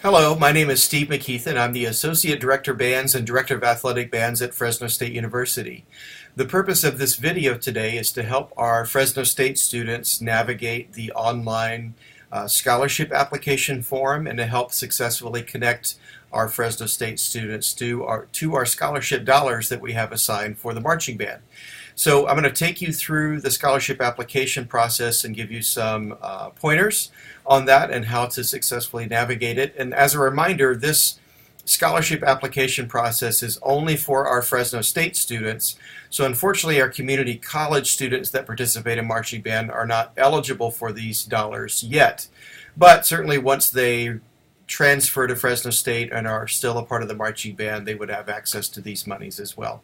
Hello, my name is Steve McKeithen. I'm the Associate Director Bands and Director of Athletic Bands at Fresno State University. The purpose of this video today is to help our Fresno State students navigate the online scholarship application form and to help successfully connect our Fresno State students to our scholarship dollars that we have assigned for the marching band. So I'm going to take you through the scholarship application process and give you some pointers on that and how to successfully navigate it. And as a reminder, this scholarship application process is only for our Fresno State students. So unfortunately, our community college students that participate in marching band are not eligible for these dollars yet. But certainly once they transfer to Fresno State and are still a part of the marching band, they would have access to these monies as well.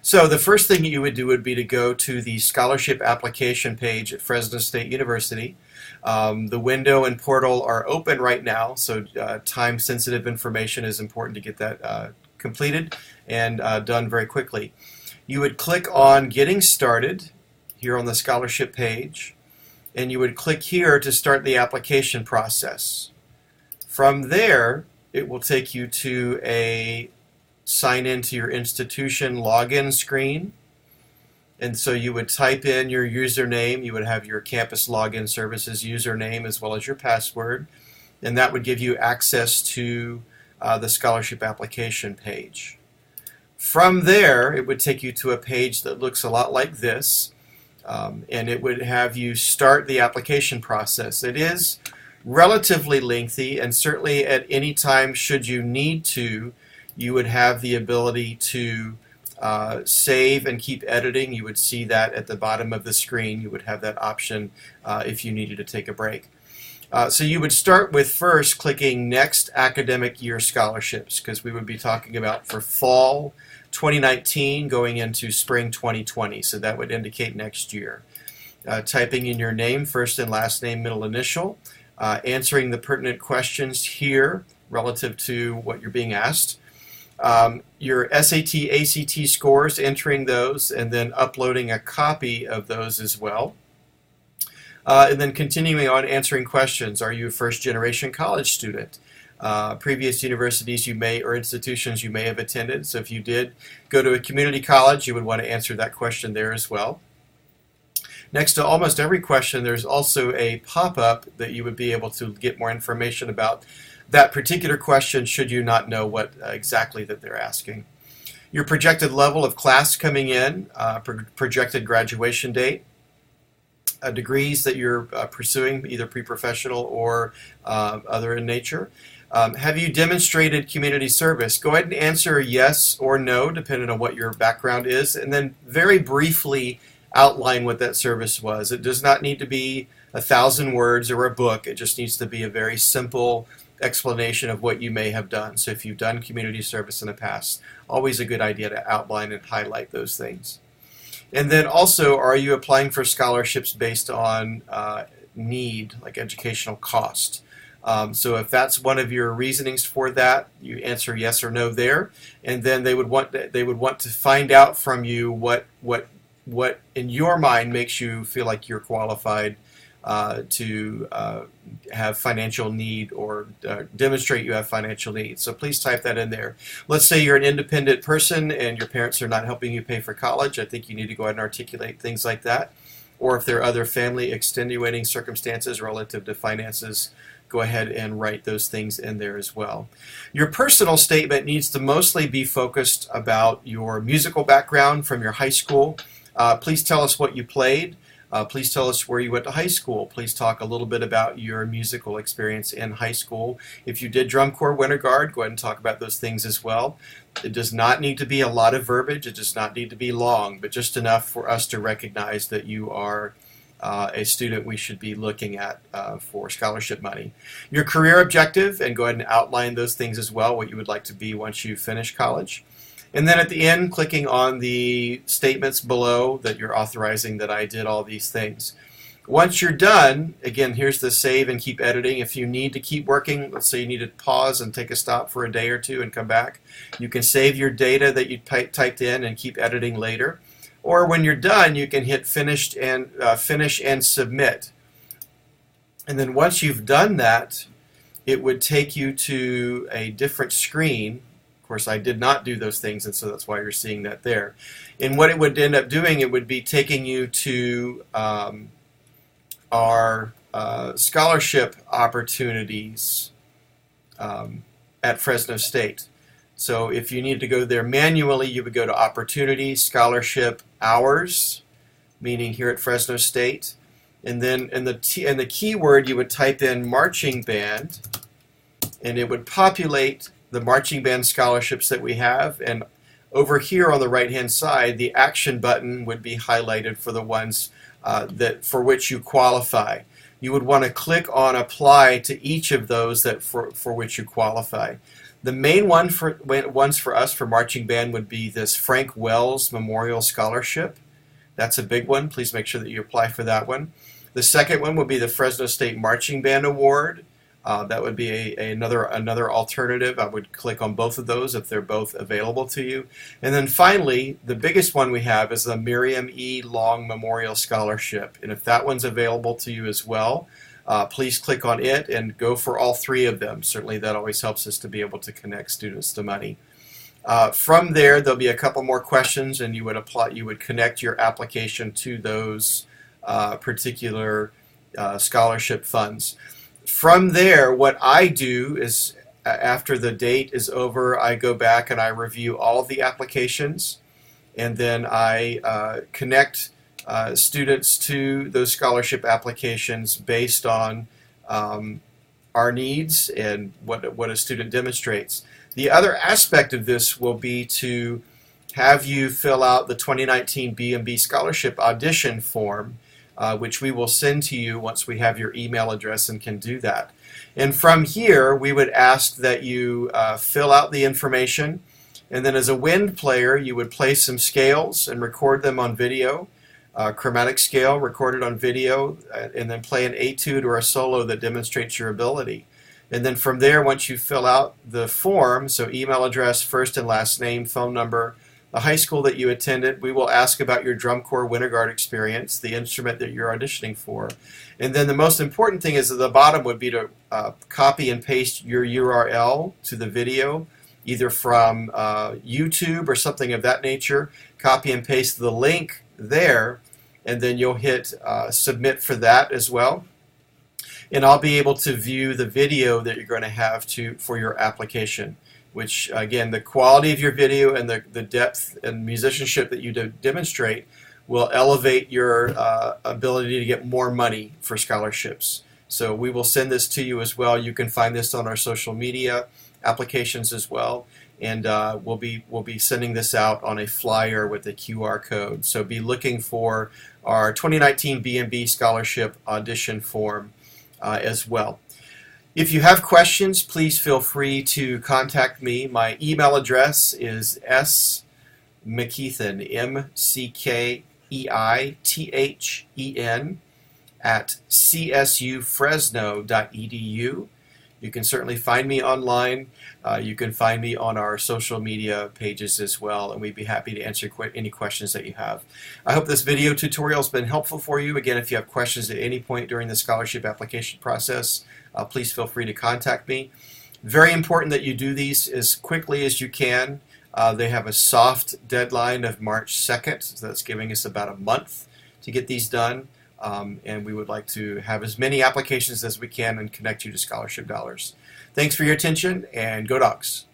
So the first thing you would do would be to go to the scholarship application page at Fresno State University. The window and portal are open right now, so time-sensitive information is important to get that completed and done very quickly. You would click on Getting Started here on the scholarship page, and you would click here to start the application process. From there, it will take you to a sign into your institution login screen. And so you would type in your username. You would have your campus login services username as well as your password. And that would give you access to the scholarship application page. From there, it would take you to a page that looks a lot like this. And it would have you start the application process. It is relatively lengthy, and certainly at any time, should you need to, you would have the ability to save and keep editing. You would see that at the bottom of the screen. You would have that option if you needed to take a break. So you would start with first clicking Next Academic Year Scholarships, because we would be talking about for fall 2019 going into spring 2020. So that would indicate next year. Typing in your name, first and last name, middle initial. Answering the pertinent questions here relative to what you're being asked. Your SAT, ACT scores, entering those, and then uploading a copy of those as well. And then continuing on answering questions. Are you a first-generation college student? Previous universities you may or institutions you may have attended. So if you did go to a community college, you would want to answer that question there as well. Next to almost every question, there's also a pop-up that you would be able to get more information about that particular question should you not know what exactly that they're asking. Your projected level of class coming in, projected graduation date, degrees that you're pursuing, either pre-professional or other in nature. Have you demonstrated community service? Go ahead and answer yes or no, depending on what your background is, and then very briefly outline what that service was. It does not need to be 1,000 words or a book. It just needs to be a very simple explanation of what you may have done. So if you've done community service in the past, always a good idea to outline and highlight those things. And then also, are you applying for scholarships based on need, like educational cost? So if that's one of your reasonings for that, you answer yes or no there, and then they would want to find out from you what in your mind makes you feel like you're qualified to have financial need or demonstrate you have financial needs. So please type that in there. Let's say you're an independent person and your parents are not helping you pay for college. I think you need to go ahead and articulate things like that. Or if there are other family extenuating circumstances relative to finances, go ahead and write those things in there as well. Your personal statement needs to mostly be focused about your musical background from your high school. Please tell us what you played. Please tell us where you went to high school. Please talk a little bit about your musical experience in high school. If you did drum corps, winter guard, go ahead and talk about those things as well. It does not need to be a lot of verbiage. It does not need to be long, but just enough for us to recognize that you are a student we should be looking at for scholarship money. Your career objective, and go ahead and outline those things as well, what you would like to be once you finish college. And then at the end, clicking on the statements below that you're authorizing that I did all these things. Once you're done, again, here's the save and keep editing. If you need to keep working, let's say you need to pause and take a stop for a day or two and come back, you can save your data that you typed in and keep editing later. Or when you're done, you can hit finish and submit. And then once you've done that, it would take you to a different screen. Of course, I did not do those things, and so that's why you're seeing that there. And what it would end up doing, it would be taking you to our scholarship opportunities at Fresno State. So if you need to go there manually, you would go to Opportunities, Scholarship, Hours, meaning here at Fresno State. And then in the keyword, you would type in marching band, and it would populate the marching band scholarships that we have. And over here on the right-hand side, the action button would be highlighted for the ones for which you qualify. You would want to click on Apply to each of those for which you qualify. The main ones for us for marching band would be this Frank Wells Memorial Scholarship. That's a big one. Please make sure that you apply for that one. The second one would be the Fresno State Marching Band Award. That would be another alternative. I would click on both of those if they're both available to you. And then finally, the biggest one we have is the Miriam E. Long Memorial Scholarship. And if that one's available to you as well, please click on it and go for all three of them. Certainly that always helps us to be able to connect students to money. From there, there'll be a couple more questions, and you would connect your application to those particular scholarship funds. From there, what I do is, after the date is over, I go back and I review all of the applications, and then I connect students to those scholarship applications based on our needs and what a student demonstrates. The other aspect of this will be to have you fill out the 2019 B&B Scholarship Audition form, which we will send to you once we have your email address and can do that. And from here, we would ask that you fill out the information, and then as a wind player, you would play some scales and record them on video, chromatic scale recorded on video, and then play an etude or a solo that demonstrates your ability. And then from there, once you fill out the form, so email address, first and last name, phone number, the high school that you attended, we will ask about your drum corps winter guard experience, the instrument that you're auditioning for. And then the most important thing is at the bottom would be to copy and paste your URL to the video, either from YouTube or something of that nature. Copy and paste the link there, and then you'll hit submit for that as well. And I'll be able to view the video that you're going to have for your application, which, again, the quality of your video and the depth and musicianship that you demonstrate will elevate your ability to get more money for scholarships. So we will send this to you as well. You can find this on our social media applications as well, and we'll be sending this out on a flyer with a QR code. So be looking for our 2019 B&B Scholarship Audition form as well. If you have questions, please feel free to contact me. My email address is smckeithen, McKeithen, at csufresno.edu. You can certainly find me online. You can find me on our social media pages as well, and we'd be happy to answer any questions that you have. I hope this video tutorial has been helpful for you. Again, if you have questions at any point during the scholarship application process, please feel free to contact me. Very important that you do these as quickly as you can. They have a soft deadline of March 2nd, so that's giving us about a month to get these done. And we would like to have as many applications as we can and connect you to scholarship dollars. Thanks for your attention, and go Dogs!